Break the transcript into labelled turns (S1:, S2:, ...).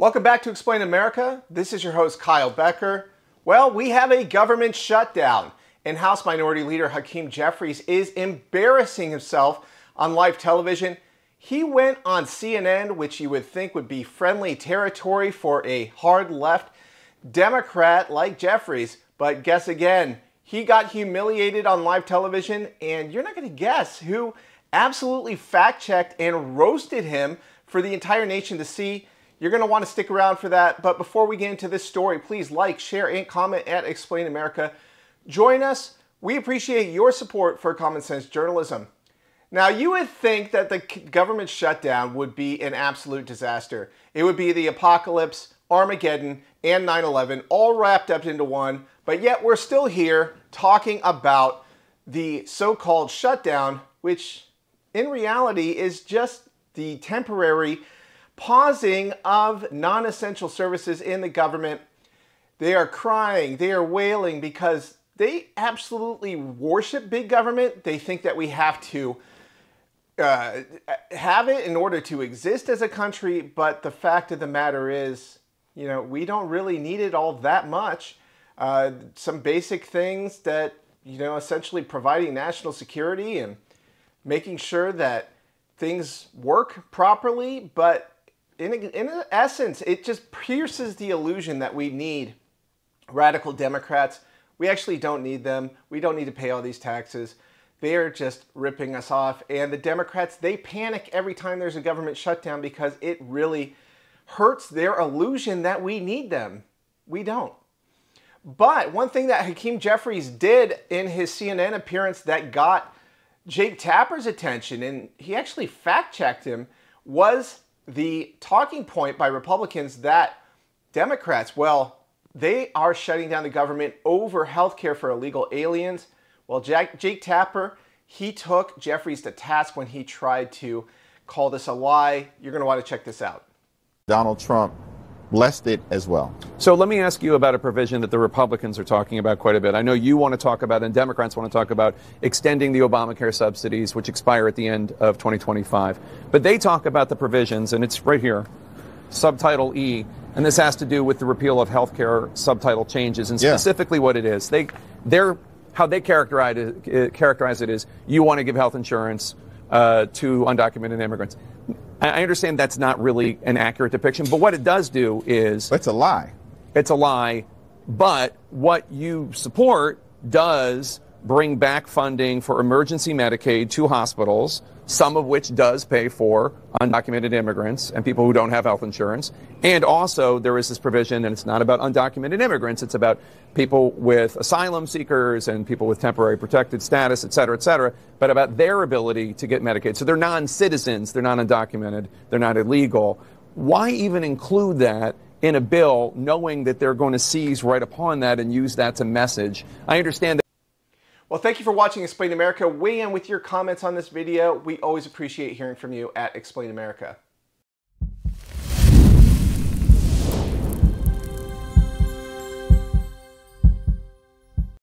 S1: Welcome back to Explain America. This is your host, Kyle Becker. Well, we have a government shutdown, and House Minority Leader Hakeem Jeffries is embarrassing himself on live television. He went on CNN, which you would think would be friendly territory for a hard left Democrat like Jeffries, but guess again, he got humiliated on live television, and you're not going to guess who absolutely fact-checked and roasted him for the entire nation to see. You're going to want to stick around for that. But before we get into this story, please like, share, and comment at Explain America. Join us. We appreciate your support for common sense journalism. Now, you would think that the government shutdown would be an absolute disaster. It would be the apocalypse, Armageddon, and 9/11 all wrapped up into one. But yet we're still here talking about the so-called shutdown, which in reality is just the temporary pausing of non-essential services in the government. They are crying, they are wailing because they absolutely worship big government. They think that we have to have it in order to exist as a country, but the fact of the matter is, you know, we don't really need it all that much. Some basic things that, you know, essentially providing national security and making sure that things work properly, but in essence, it just pierces the illusion that we need radical Democrats. We actually don't need them. We don't need to pay all these taxes. They are just ripping us off. And the Democrats, they panic every time there's a government shutdown because it really hurts their illusion that we need them. We don't. But one thing that Hakeem Jeffries did in his CNN appearance that got Jake Tapper's attention, and he actually fact-checked him, was the talking point by Republicans that Democrats, well, they are shutting down the government over health care for illegal aliens. Well, Jake Tapper, he took Jeffries to task when he tried to call this a lie. You're going to want to check this out.
S2: Donald Trump blessed it as well.
S3: So let me ask you about a provision that the Republicans are talking about quite a bit. I know you want to talk about, and Democrats want to talk about, extending the Obamacare subsidies, which expire at the end of 2025. But they talk about the provisions, and it's right here, subtitle E, and this has to do with the repeal of health care subtitle changes, and specifically what it is. How they characterize it is, you want to give health insurance to undocumented immigrants. I understand that's not really an accurate depiction, but what it does do is...
S2: It's a lie.
S3: It's a lie, but what you support does bring back funding for emergency Medicaid to hospitals, some of which does pay for undocumented immigrants and people who don't have health insurance. And also there is this provision, and it's not about undocumented immigrants, it's about people with asylum seekers and people with temporary protected status, et cetera, but about their ability to get Medicaid. So they're non-citizens, they're not undocumented, they're not illegal. Why even include that in a bill knowing that they're going to seize right upon that and use that to message? I understand that.
S1: Well, thank you for watching Explain America. Weigh in with your comments on this video. We always appreciate hearing from you at Explain America.